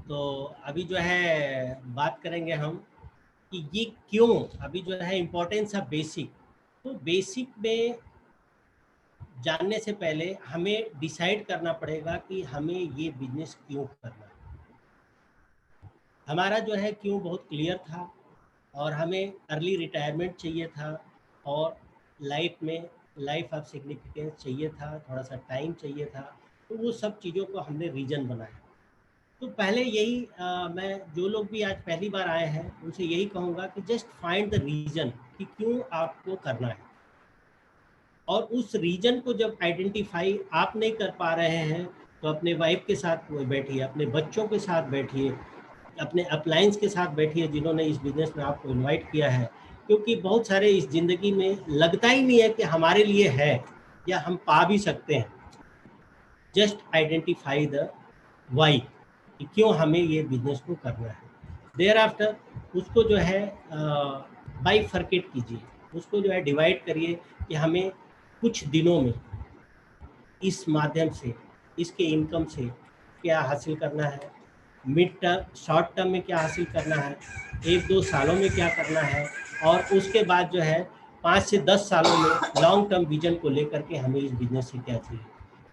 तो अभी जो है बात करेंगे हम कि ये क्यों, अभी जो है इम्पोर्टेंस ऑफ बेसिक। तो बेसिक में जानने से पहले हमें डिसाइड करना पड़ेगा कि हमें ये बिजनेस क्यों करना है। हमारा जो है क्यों बहुत क्लियर था, और हमें अर्ली रिटायरमेंट चाहिए था, और लाइफ में लाइफ ऑफ सिग्निफिकेंस चाहिए था, थोड़ा सा टाइम चाहिए था। तो वो सब चीज़ों को हमने रीजन बनाया। तो पहले यही मैं जो लोग भी आज पहली बार आए हैं उनसे यही कहूँगा कि जस्ट फाइंड द रीजन कि क्यों आपको करना है। और उस रीजन को जब आइडेंटिफाई आप नहीं कर पा रहे हैं तो अपने वाइफ के साथ बैठिए, अपने बच्चों के साथ बैठिए, अपने अपलाइंस के साथ बैठिए जिन्होंने इस बिजनेस में आपको इनवाइट किया है। क्योंकि बहुत सारे इस ज़िंदगी में लगता ही नहीं है कि हमारे लिए है या हम पा भी सकते हैं। जस्ट आइडेंटिफाई द वाई कि क्यों हमें ये बिजनेस को करना है। देयर आफ्टर उसको जो है बाइफर्केट कीजिए, उसको जो है डिवाइड करिए कि हमें कुछ दिनों में इस माध्यम से, इसके इनकम से क्या हासिल करना है, मिड टर्म शॉर्ट टर्म में क्या हासिल करना है, 1-2 सालों में क्या करना है, और उसके बाद जो है 5 से 10 सालों में लॉन्ग टर्म विजन को लेकर के हमें इस बिजनेस से क्या चाहिए।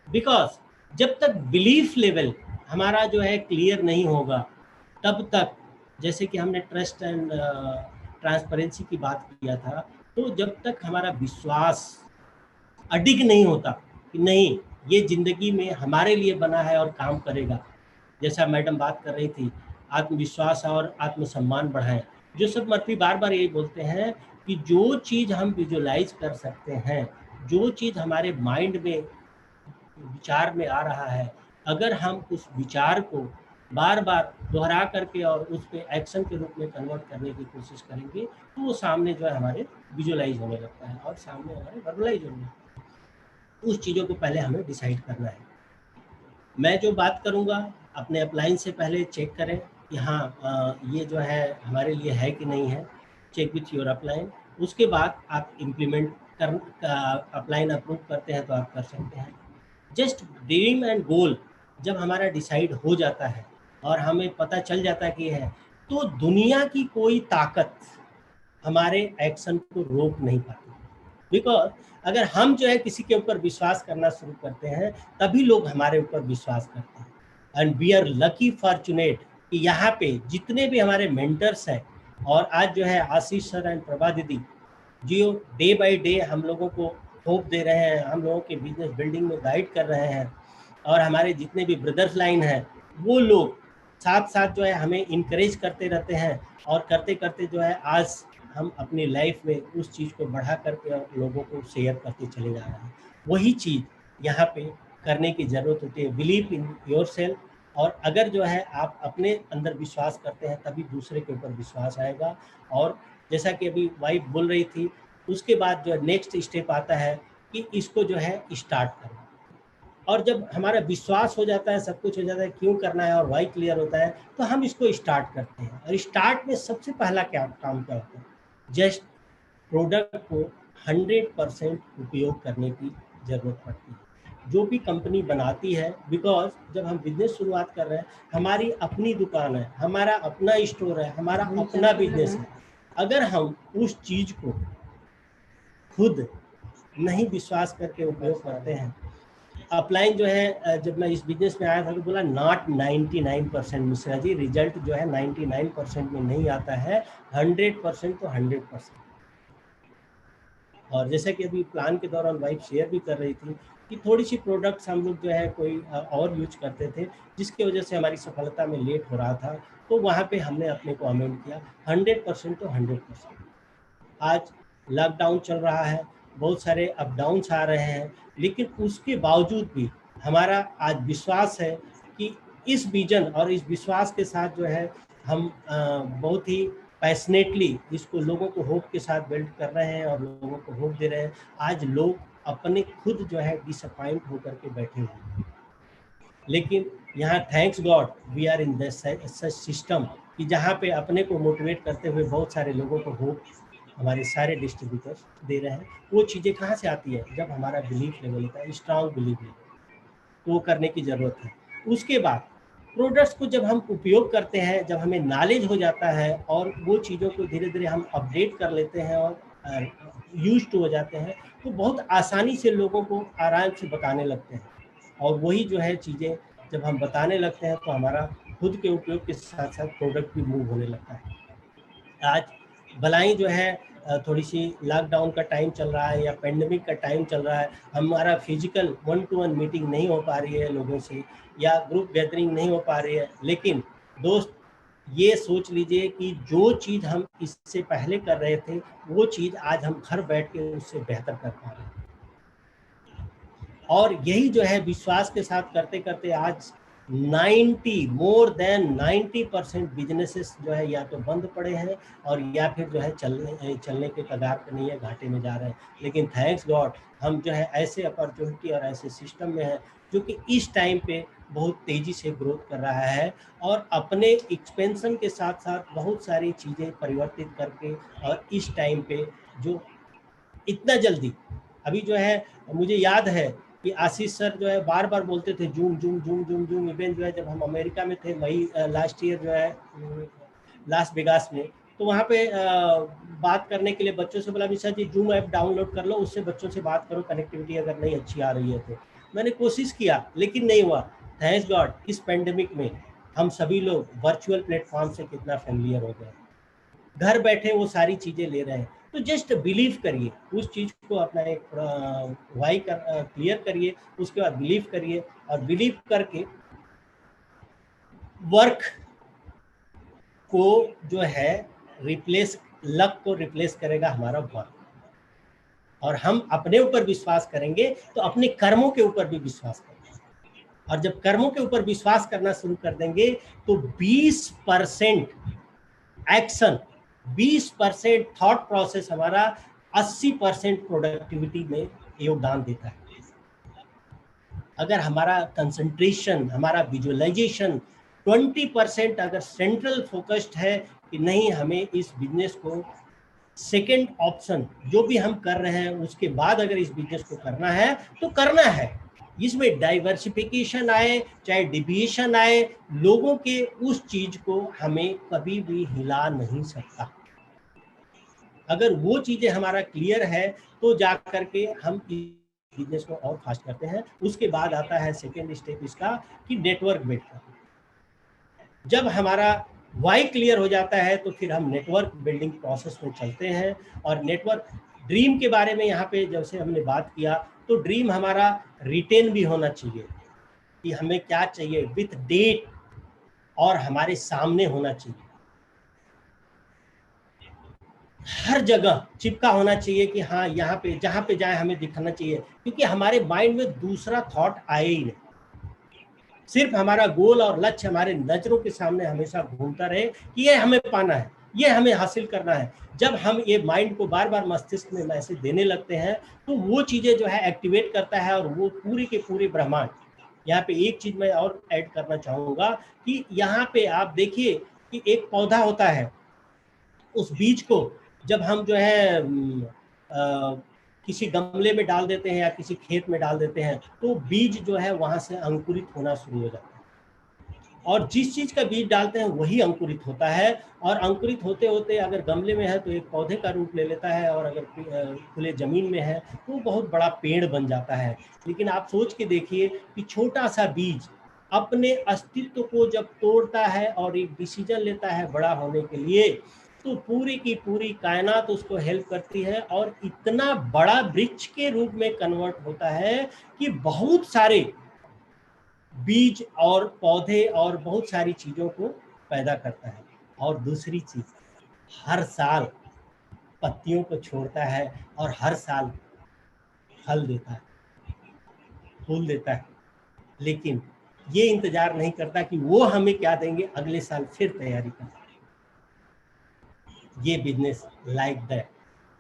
बिकॉज जब तक बिलीफ लेवल हमारा जो है क्लियर नहीं होगा, तब तक, जैसे कि हमने ट्रस्ट एंड ट्रांसपेरेंसी की बात किया था, तो जब तक हमारा विश्वास अडिग नहीं होता कि नहीं ये ज़िंदगी में हमारे लिए बना है और काम करेगा, जैसा मैडम बात कर रही थी, आत्मविश्वास और आत्मसम्मान बढ़ाएं। जोसेफ मर्फी बार बार यही बोलते हैं कि जो चीज़ हम विजुलाइज कर सकते हैं, जो चीज़ हमारे माइंड में विचार में आ रहा है, अगर हम उस विचार को बार बार दोहरा करके और उस पे एक्शन के रूप में कन्वर्ट करने की कोशिश करेंगे, तो वो सामने जो है हमारे विजुलाइज होने लगता है और सामने हमारे वर्बलाइज होने लगता है। उस चीज़ों को पहले हमें डिसाइड करना है। मैं जो बात करूँगा, अपने अप्लाइन से पहले चेक करें कि हाँ ये जो है हमारे लिए है कि नहीं है। Check with your upline. उसके बाद आप इम्प्लीमेंट कर अपलाइन अप्रूव करते हैं तो आप कर सकते हैं। जस्ट ड्रीम एंड गोल जब हमारा डिसाइड हो जाता है और हमें पता चल जाता है कि है, तो दुनिया की कोई ताकत हमारे एक्शन को रोक नहीं पाती। बिकॉज अगर हम जो है किसी के ऊपर विश्वास करना शुरू करते हैं, तभी लोग हमारे ऊपर विश्वास करते हैं। And we are lucky fortunate कि यहाँ पे जितने भी हमारे मेंटर्स हैं, और आज जो है आशीष सर एंड प्रभा दीदी जो डे बाय डे हम लोगों को होप दे रहे हैं, हम लोगों के बिजनेस बिल्डिंग में गाइड कर रहे हैं, और हमारे जितने भी ब्रदर्स लाइन हैं वो लोग साथ साथ जो है हमें इनकरेज करते रहते हैं, और करते करते जो है आज हम अपनी लाइफ में उस चीज़ को बढ़ा करके और लोगों को शेयर करते चले जा रहे हैं। वही चीज़ यहाँ पे करने की ज़रूरत होती है, बिलीव इन योर सेल्फ। और अगर जो है आप अपने अंदर विश्वास करते हैं तभी दूसरे के ऊपर विश्वास आएगा। और जैसा कि अभी वाइफ बोल रही थी, उसके बाद जो नेक्स्ट स्टेप आता है कि इसको जो है स्टार्ट करना। और जब हमारा विश्वास हो जाता है, सब कुछ हो जाता है, क्यों करना है और वाई क्लियर होता है, तो हम इसको स्टार्ट करते हैं। और स्टार्ट में सबसे पहला क्या काम क्या होता है, जस्ट प्रोडक्ट को 100% उपयोग करने की ज़रूरत पड़ती है जो भी कंपनी बनाती है। बिकॉज जब हम बिजनेस शुरुआत कर रहे हैं, हमारी अपनी दुकान है, हमारा अपना स्टोर है, हमारा अपना बिजनेस है। अगर हम उस चीज़ को खुद नहीं विश्वास करके उपयोग करते हैं, अपलाइन जो है जब मैं इस बिजनेस में आया था तो बोला नॉट 99% मिश्रा जी, रिजल्ट जो है 99% में नहीं आता है, 100% तो 100%। और जैसे कि अभी प्लान के दौरान वाइफ शेयर भी कर रही थी कि थोड़ी सी प्रोडक्ट्स हम लोग जो है कोई और यूज करते थे, जिसकी वजह से हमारी सफलता में लेट हो रहा था, तो वहाँ पे हमने अपने को अमेंड किया। 100% तो 100%। आज लॉकडाउन चल रहा है, बहुत सारे अप डाउन्स आ रहे हैं, लेकिन उसके बावजूद भी हमारा आज विश्वास है कि इस विजन और इस विश्वास के साथ जो है हम बहुत ही पैशनेटली इसको लोगों को होप के साथ बिल्ड कर रहे हैं और लोगों को होप दे रहे हैं। आज लोग अपने खुद जो है डिसअपॉइंट होकर के बैठे हुए हैं, लेकिन यहाँ thanks God we are in such system कि जहाँ पे अपने को मोटिवेट करते हुए बहुत सारे लोगों को होप हमारे सारे डिस्ट्रीब्यूटर्स दे रहे हैं। वो चीज़ें कहाँ से आती है, जब हमारा बिलीफ लेवल होता है, स्ट्रांग बिलीफ लेवल, तो वो करने की ज़रूरत है। उसके बाद प्रोडक्ट्स को जब हम उपयोग करते हैं, जब हमें नॉलेज हो जाता है और वो चीज़ों को धीरे धीरे हम अपडेट कर लेते हैं और यूज टू हो जाते हैं, तो बहुत आसानी से लोगों को आराम से बताने लगते हैं। और वही जो है चीज़ें जब हम बताने लगते हैं तो हमारा खुद के उपयोग के साथ साथ प्रोडक्ट भी मूव होने लगता है। आज भलाई जो है थोड़ी सी लॉकडाउन का टाइम चल रहा है या पेंडेमिक का टाइम चल रहा है, हमारा physical one two one meeting नहीं हो पा रही है लोगों से, या ग्रुप गैदरिंग नहीं हो पा रही है, लेकिन दोस्त ये सोच लीजिए कि जो चीज़ हम इससे पहले कर रहे थे वो चीज़ आज हम घर बैठ के उससे बेहतर कर पा रहे हैं। और यही जो है विश्वास के साथ करते करते आज मोर देन 90% बिजनेसेस जो है या तो बंद पड़े हैं और या फिर जो है चलने के कगार पे नहीं है, घाटे में जा रहे हैं। लेकिन थैंक्स गॉड हम जो है ऐसे अपॉर्चुनिटी और ऐसे सिस्टम में है जो कि इस टाइम पे बहुत तेजी से ग्रोथ कर रहा है और अपने एक्सपेंशन के साथ साथ बहुत सारी चीज़ें परिवर्तित करके, और इस टाइम पे जो इतना जल्दी अभी जो है, मुझे याद है कि आशीष सर जो है बार बार बोलते थे zoom zoom zoom zoom zoom event, जो है जब हम अमेरिका में थे वही लास्ट ईयर जो है लास वेगास में, तो वहाँ पे बात करने के लिए बच्चों से बोला Mishra ji zoom app download कर लो, उससे बच्चों से बात करो, कनेक्टिविटी अगर नहीं अच्छी आ रही है तो। मैंने कोशिश किया लेकिन नहीं हुआ। थैंक्स गॉड इस पेंडेमिक में हम सभी लोग वर्चुअल प्लेटफॉर्म से कितना फेमिलियर हो गए, घर बैठे वो सारी चीज़ें ले रहे हैं। तो जस्ट बिलीव करिए उस चीज़ को, अपना एक वाई कर क्लियर करिए, उसके बाद बिलीव करिए और बिलीव करके वर्क को जो है रिप्लेस, लक को रिप्लेस करेगा हमारा वर्क। और हम अपने ऊपर विश्वास करेंगे तो अपने कर्मों के ऊपर भी विश्वास करेंगे, और जब कर्मों के ऊपर विश्वास करना शुरू कर देंगे तो 20% एक्शन, 20% थॉट प्रोसेस हमारा 80% प्रोडक्टिविटी में योगदान देता है। अगर हमारा कंसंट्रेशन, हमारा विजुअलाइजेशन 20% अगर सेंट्रल फोकस्ड है कि नहीं हमें इस बिजनेस को सेकेंड ऑप्शन जो भी हम कर रहे हैं उसके बाद अगर इस बिजनेस को करना है तो करना है, इसमें डाइवर्सिफिकेशन आए चाहे डिविएशन आए, लोगों के उस चीज को हमें कभी भी हिला नहीं सकता। अगर वो चीजें हमारा क्लियर है तो जा करके हम बिजनेस को और फास्ट करते हैं। उसके बाद आता है सेकेंड स्टेप इसका कि नेटवर्क बिल्ड करना। जब हमारा वाई क्लियर हो जाता है तो फिर हम नेटवर्क बिल्डिंग प्रोसेस में चलते हैं। और नेटवर्क ड्रीम के बारे में यहाँ पे जैसे हमने बात किया, तो ड्रीम हमारा रिटेन भी होना चाहिए कि हमें क्या चाहिए विथ डेट, और हमारे सामने होना चाहिए, हर जगह चिपका होना चाहिए कि हाँ यहाँ पे जहाँ पे जाए हमें दिखना चाहिए, क्योंकि हमारे माइंड में दूसरा थॉट आए ही नहीं। सिर्फ हमारा गोल और लक्ष्य हमारे नजरों के सामने हमेशा घूमता रहे कि ये हमें पाना है, ये हमें हासिल करना है। जब हम ये माइंड को बार बार मस्तिष्क में मैसेज देने लगते हैं तो वो चीजें जो है एक्टिवेट करता है, और वो पूरी के पूरे ब्रह्मांड। यहाँ पे एक चीज मैं और ऐड करना चाहूंगा कि यहाँ पे आप देखिए कि एक पौधा होता है, उस बीज को जब हम जो है किसी गमले में डाल देते हैं या किसी खेत में डाल देते हैं तो बीज जो है वहां से अंकुरित होना शुरू हो जाता है। और जिस चीज का बीज डालते हैं वही अंकुरित होता है, और अंकुरित होते होते अगर गमले में है तो एक पौधे का रूप ले लेता है, और अगर खुले जमीन में है तो बहुत बड़ा पेड़ बन जाता है। लेकिन आप सोच के देखिए कि छोटा सा बीज अपने अस्तित्व को जब तोड़ता है और एक डिसीजन लेता है बड़ा होने के लिए, तो पूरी की पूरी कायनात उसको हेल्प करती है और इतना बड़ा वृक्ष के रूप में कन्वर्ट होता है कि बहुत सारे बीज और पौधे और बहुत सारी चीजों को पैदा करता है। और दूसरी चीज, हर साल पत्तियों को छोड़ता है और हर साल फल देता है, फूल देता है। लेकिन ये इंतजार नहीं करता कि वो हमें क्या देंगे, अगले साल फिर तैयारी करता है। ये business like that,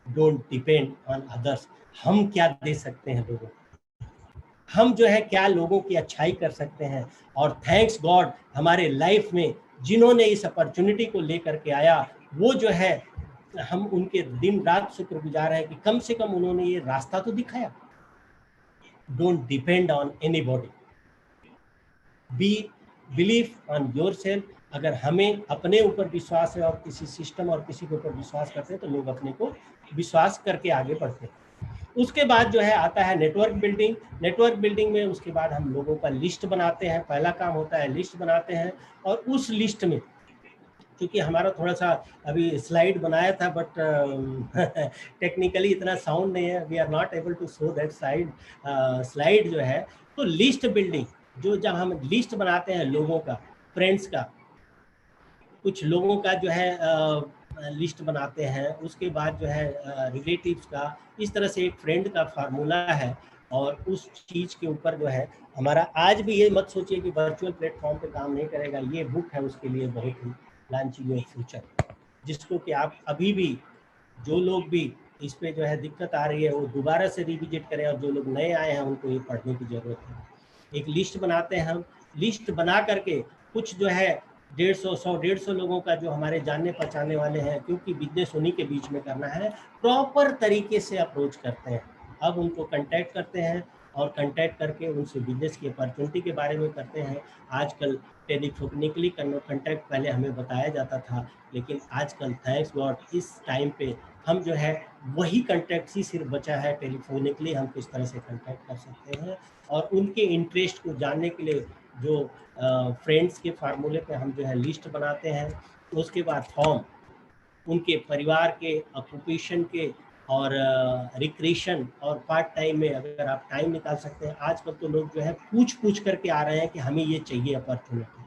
don't depend on others. हम क्या दे सकते हैं लोगों को, हम जो है क्या लोगों की अच्छाई कर सकते हैं। और थैंक्स गॉड हमारे लाइफ में जिन्होंने इस अपॉर्चुनिटी को लेकर के आया, वो जो है हम उनके दिन रात शुक्रगुजार हैं कि कम से कम उन्होंने ये रास्ता तो दिखाया। Don't depend on anybody, be belief on yourself. अगर हमें अपने ऊपर विश्वास है और किसी सिस्टम और किसी के ऊपर विश्वास करते हैं तो लोग अपने को विश्वास करके आगे बढ़ते हैं। उसके बाद जो है आता है नेटवर्क बिल्डिंग। नेटवर्क बिल्डिंग में उसके बाद हम लोगों का लिस्ट बनाते हैं। पहला काम होता है लिस्ट बनाते हैं, और उस लिस्ट में क्योंकि हमारा थोड़ा सा अभी स्लाइड बनाया था बट टेक्निकली इतना साउंड नहीं है, we are not able to show that side slide जो है। तो लिस्ट बिल्डिंग, जो जब हम लिस्ट बनाते हैं लोगों का, फ्रेंड्स का, कुछ लोगों का जो है लिस्ट बनाते हैं, उसके बाद जो है रिलेटिव्स का, इस तरह से एक फ्रेंड का फार्मूला है। और उस चीज़ के ऊपर जो है हमारा, आज भी ये मत सोचिए कि वर्चुअल प्लेटफॉर्म पे काम नहीं करेगा, ये बुक है उसके लिए बहुत ही लॉन्चिंग योर फ्यूचर, जिसको कि आप अभी भी, जो लोग भी इस पे जो है दिक्कत आ रही है वो दोबारा से रिविजिट करें, और जो लोग नए आए हैं उनको ये पढ़ने की ज़रूरत है। एक लिस्ट बनाते हैं हम, लिस्ट बना करके कुछ जो है 150 लोगों का जो हमारे जानने पहचानने वाले हैं, क्योंकि बिजनेस उन्हीं के बीच में करना है, प्रॉपर तरीके से अप्रोच करते हैं। अब उनको कांटेक्ट करते हैं और कांटेक्ट करके उनसे बिजनेस की अपॉर्चुनिटी के बारे में करते हैं। आजकल टेलीफोनिकली कांटेक्ट पहले हमें बताया जाता था, लेकिन आजकल थैंक्स गॉड इस टाइम पे हम जो है वही कांटेक्ट ही सिर्फ बचा है, टेलीफोनिकली हम किस तरह से कांटेक्ट कर सकते हैं। और उनके इंटरेस्ट को जानने के लिए जो फ्रेंड्स के फार्मूले पे हम जो है लिस्ट बनाते हैं। उसके बाद फॉर्म, उनके परिवार के, ऑक्यूपेशन के, और रिक्रिएशन और पार्ट टाइम में अगर आप टाइम निकाल सकते हैं। आजकल तो लोग जो है पूछ करके आ रहे हैं कि हमें ये चाहिए अपॉर्चुनिटी,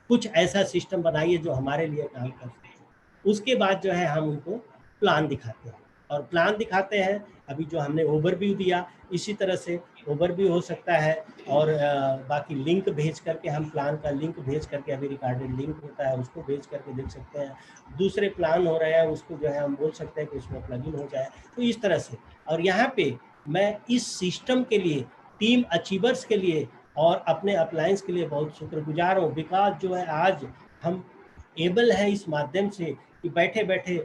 कुछ ऐसा सिस्टम बनाइए जो हमारे लिए काम कर सके। उसके बाद जो है हम उनको प्लान दिखाते हैं, और प्लान दिखाते हैं, अभी जो हमने ओवरव्यू दिया इसी तरह से ओवरव्यू हो सकता है। और बाकी लिंक भेज करके, हम प्लान का लिंक भेज करके, अभी रिकॉर्डेड लिंक होता है उसको भेज करके देख सकते हैं। दूसरे प्लान हो रहे हैं उसको जो है हम बोल सकते हैं कि उसमें प्लग इन हो जाए, तो इस तरह से। और यहाँ पे मैं इस सिस्टम के लिए, टीम अचीवर्स के लिए और अपने अप्लायंस के लिए बहुत शुक्रगुजार हूँ, बिकॉज जो है आज हम एबल है इस माध्यम से कि बैठे बैठे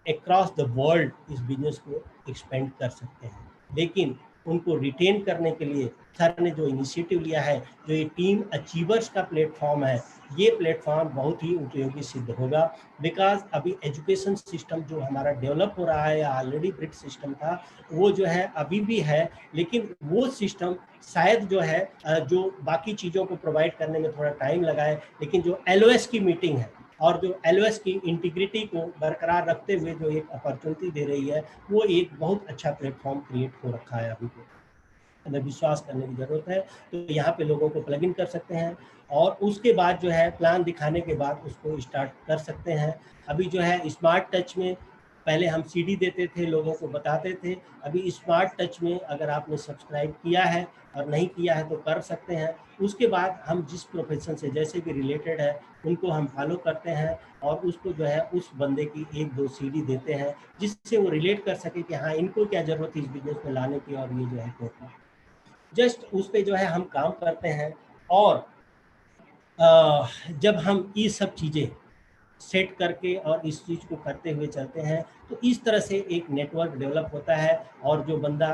अक्रॉस द वर्ल्ड इस बिजनेस को एक्सपेंड कर सकते हैं। लेकिन उनको रिटेन करने के लिए सर ने जो इनिशिएटिव लिया है, जो ये टीम अचीवर्स का प्लेटफॉर्म है, ये प्लेटफॉर्म बहुत ही उपयोगी सिद्ध होगा। बिकॉज अभी एजुकेशन सिस्टम जो हमारा डेवलप हो रहा है, या ऑलरेडी ब्रिट सिस्टम था, वो जो है अभी भी है, लेकिन वो सिस्टम शायद जो है जो बाकी चीज़ों को प्रोवाइड करने में थोड़ा टाइम लगाए, लेकिन जो LOS की मीटिंग है और जो LOS की इंटीग्रिटी को बरकरार रखते हुए जो एक अपॉर्चुनिटी दे रही है, वो एक बहुत अच्छा प्लेटफॉर्म क्रिएट हो रखा है। अभी को हमें विश्वास करने की ज़रूरत है, तो यहाँ पे लोगों को प्लग इन कर सकते हैं, और उसके बाद जो है प्लान दिखाने के बाद उसको स्टार्ट कर सकते हैं। अभी जो है स्मार्ट टच में पहले हम CD देते थे, लोगों को बताते थे। अभी स्मार्ट टच में अगर आपने सब्सक्राइब किया है और नहीं किया है तो कर सकते हैं। उसके बाद हम जिस प्रोफेशन से जैसे भी रिलेटेड है उनको हम फॉलो करते हैं, और उसको जो है उस बंदे की 1-2 CD देते हैं, जिससे वो रिलेट कर सके कि हाँ इनको क्या ज़रूरत है इस बिजनेस में लाने की, और ये जो है टोटल जस्ट उस पे जो है हम काम करते हैं। और जब हम ये सब चीज़ें सेट करके और इस चीज़ को करते हुए चलते हैं, तो इस तरह से एक नेटवर्क डेवलप होता है, और जो बंदा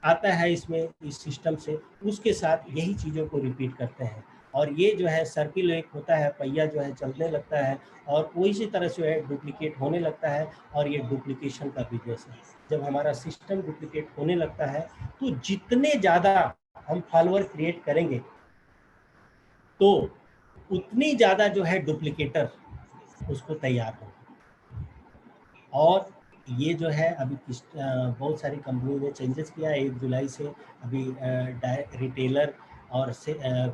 आता है इसमें इस सिस्टम से, उसके साथ यही चीज़ों को रिपीट करते हैं, और ये जो है सर्किल एक होता है, पहिया जो है चलने लगता है, और वो इसी तरह से है डुप्लीकेट होने लगता है। और ये डुप्लीकेशन का बिजनेस है। जब हमारा सिस्टम डुप्लीकेट होने लगता है तो जितने ज़्यादा हम फॉलोअर क्रिएट करेंगे तो उतनी ज़्यादा जो है डुप्लीकेटर उसको तैयार हो। और ये जो है अभी बहुत सारी कंपनी ने चेंजेस किया है 1 जुलाई से। अभी रिटेलर और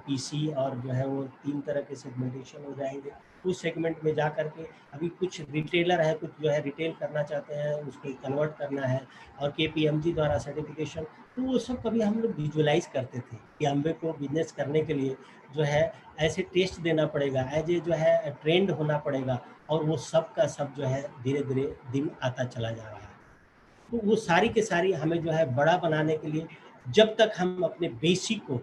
PC और जो है वो 3 तरह के सेगमेंटेशन हो जाएंगे। उस सेगमेंट में जा कर के अभी कुछ रिटेलर है, कुछ जो है रिटेल करना चाहते हैं, उसको कन्वर्ट करना है, और KPMG द्वारा सर्टिफिकेशन, तो वो सब कभी हम लोग विजुअलाइज करते थे कि हमें को बिजनेस करने के लिए जो है ऐसे टेस्ट देना पड़ेगा, एज ए जो है ट्रेंड होना पड़ेगा, और वो सब का सब जो है धीरे धीरे दिन आता चला जा रहा है। तो वो सारी के सारी हमें जो है बड़ा बनाने के लिए, जब तक हम अपने बेसिक को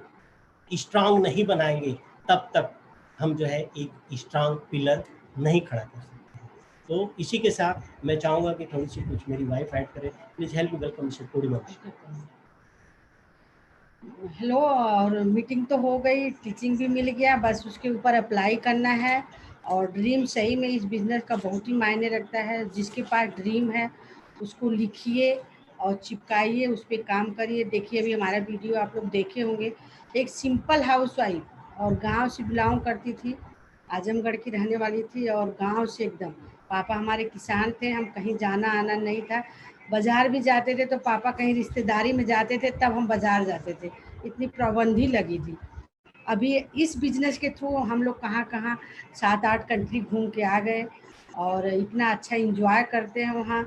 स्ट्रांग नहीं बनाएंगे तब तक हम जो है एक स्ट्रांग पिलर नहीं खड़ा कर सकते हैं। तो इसी के साथ मैं चाहूँगा कि थोड़ी सी कुछ मेरी वाइफ ऐड करे। Please help me welcome mister Purnima. Hello, और मीटिंग तो हो गई, टीचिंग भी मिल गया, बस उसके ऊपर अप्लाई करना है। और ड्रीम सही में इस बिज़नेस का बहुत ही मायने रखता है। जिसके पास ड्रीम है उसको लिखिए और चिपकाइए, उस पे काम करिए। देखिए अभी हमारा वीडियो आप लोग देखे होंगे। एक सिंपल हाउसवाइफ और गांव से बिलॉन्ग करती थी, आजमगढ़ की रहने वाली थी और गांव से एकदम। पापा हमारे किसान थे, हम कहीं जाना आना नहीं था। बाजार भी जाते थे तो पापा कहीं रिश्तेदारी में जाते थे तब हम बाजार जाते थे। इतनी पाबंदी लगी थी। अभी इस बिजनेस के थ्रू हम लोग कहाँ कहाँ 7-8 कंट्री घूम के आ गए और इतना अच्छा इंजॉय करते हैं वहाँ।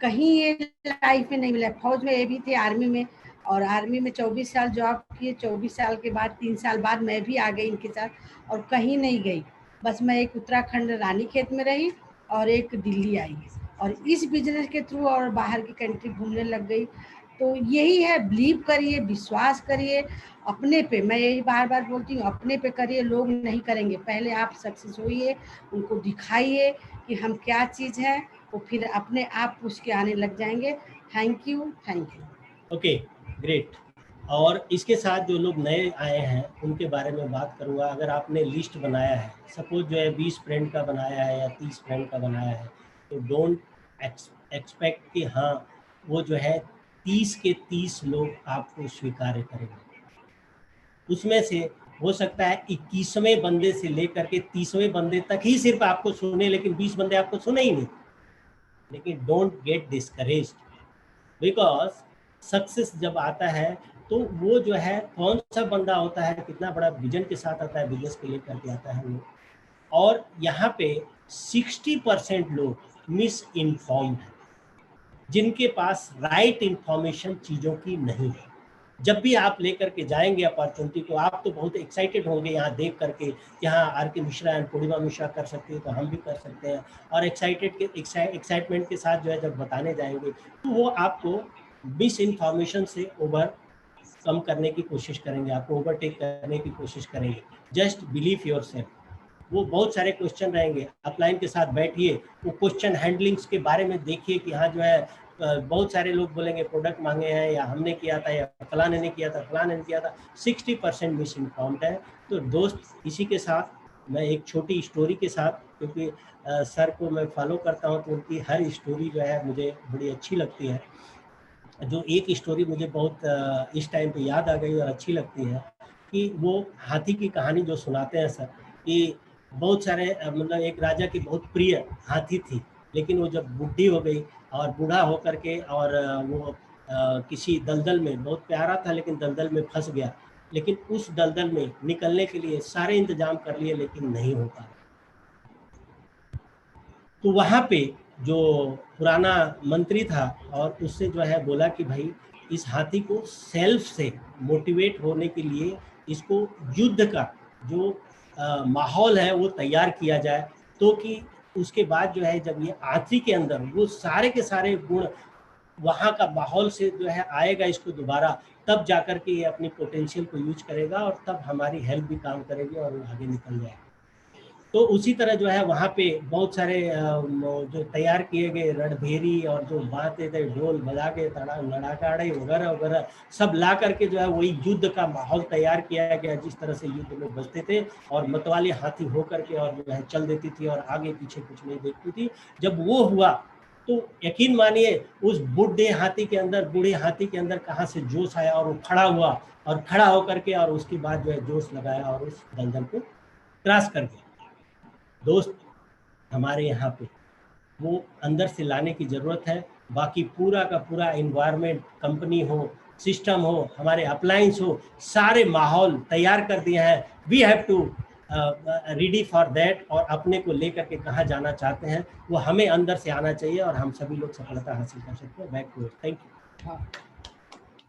कहीं ये लाइफ में नहीं मिला। फौज में ये भी थे, आर्मी में। और आर्मी में 24 साल जॉब किए। 24 साल के बाद 3 साल बाद मैं भी आ गई इनके साथ और कहीं नहीं गई। बस मैं एक उत्तराखंड रानीखेत में रही और एक दिल्ली आई और इस बिजनेस के थ्रू और बाहर की कंट्री घूमने लग गई। तो यही है, बिलीव करिए, विश्वास करिए अपने पे। मैं यही बार बार बोलती हूँ, अपने पे करिए, लोग नहीं करेंगे। पहले आप सक्सेस होइए, उनको दिखाइए कि हम क्या चीज़ है, वो फिर अपने आप पूछ के आने लग जाएंगे। Thank you, thank you. Okay, great. और इसके साथ जो लोग नए आए हैं उनके बारे में बात करूँगा। अगर आपने लिस्ट बनाया है, सपोज जो है 20 फ्रेंड का बनाया है या 30 फ्रेंड का बनाया है, तो डोंट एक्सपेक्ट कि हाँ वो जो है 30 के 30 लोग आपको स्वीकार करेंगे। उसमें से हो सकता है 21वें बंदे से लेकर के 30वें बंदे तक ही सिर्फ आपको सुने, लेकिन 20 बंदे आपको सुने ही नहीं। लेकिन don't get discouraged, because success जब आता है तो वो जो है कौन सा बंदा होता है, कितना बड़ा विजन के साथ आता है, बिजनेस के लेकर के आता है वो। और यहाँ पे 60% लोग मिस इन्फॉर्म्ड हैं, जिनके पास राइट इंफॉर्मेशन चीज़ों की नहीं है। जब भी आप लेकर के जाएंगे अपॉर्चुनिटी को, आप तो बहुत एक्साइटेड होंगे यहाँ देख करके, यहाँ आर के मिश्रा एंड पूर्णिमा मिश्रा कर सकती है तो हम भी कर सकते हैं। और एक्साइटमेंट के साथ जो है जब बताने जाएंगे तो वो आपको मिस इन्फॉर्मेशन से कम करने की कोशिश करेंगे, आपको ओवरटेक करने की कोशिश करेंगे। Just believe your self. वो बहुत सारे क्वेश्चन रहेंगे, अपलाइन के साथ बैठिए, वो क्वेश्चन हैंडलिंग्स के बारे में देखिए कि हाँ जो है बहुत सारे लोग बोलेंगे प्रोडक्ट मांगे हैं या हमने किया था या फलाने ने किया था, फलाने ने किया था। 60% मिस इन्फॉर्म्ड है। तो दोस्त, इसी के साथ मैं एक छोटी स्टोरी के साथ, क्योंकि सर को मैं फॉलो करता हूँ तो उनकी हर स्टोरी जो है मुझे बड़ी अच्छी लगती है। जो एक स्टोरी मुझे बहुत इस टाइम पे याद आ गई और अच्छी लगती है कि वो हाथी की कहानी जो सुनाते हैं सर, कि बहुत सारे मतलब एक राजा की बहुत प्रिय हाथी थी, लेकिन वो जब बुढ़ी हो गई और बूढ़ा होकर के और वो किसी दलदल में, बहुत प्यारा था लेकिन दलदल में फंस गया। लेकिन उस दलदल में निकलने के लिए सारे इंतजाम कर लिए लेकिन नहीं हो पा रहा। तो वहाँ पे जो पुराना मंत्री था और उससे जो है बोला कि भाई इस हाथी को सेल्फ से मोटिवेट होने के लिए इसको युद्ध का जो माहौल है वो तैयार किया जाए, तो कि उसके बाद जो है जब ये हाथी के अंदर वो सारे के सारे गुण वहाँ का माहौल से जो है आएगा इसको दोबारा, तब जाकर के ये अपनी पोटेंशियल को यूज करेगा और तब हमारी हेल्प भी काम करेगी और वो आगे निकल जाएगा। तो उसी तरह जो है वहाँ पे बहुत सारे जो तैयार किए गए रणभेरी और जो बाते थे ढोल बजा के लड़ाकाड़े वगैरह वगैरह सब ला करके जो है वही युद्ध का माहौल तैयार किया गया, जिस तरह से युद्ध में बजते थे और मतवाली हाथी होकर के और जो है चल देती थी और आगे पीछे कुछ नहीं देखती थी। जब वो हुआ तो यकीन मानिए उस बूढ़े हाथी के अंदर कहाँ से जोश आया और वो खड़ा हुआ और खड़ा होकर के और उसके बाद जो है जोश लगाया और उस दलदल को क्रॉस कर गया। दोस्त, हमारे यहाँ पे वो अंदर से लाने की ज़रूरत है। बाकी पूरा का पूरा इन्वायरमेंट, कंपनी हो, सिस्टम हो, हमारे अप्लायंस हो, सारे माहौल तैयार कर दिए हैं। We have to ready for that. और अपने को लेकर के कहाँ जाना चाहते हैं वो हमें अंदर से आना चाहिए और हम सभी लोग सफलता हासिल कर सकते हैं। Back to it. Thank you. हाँ।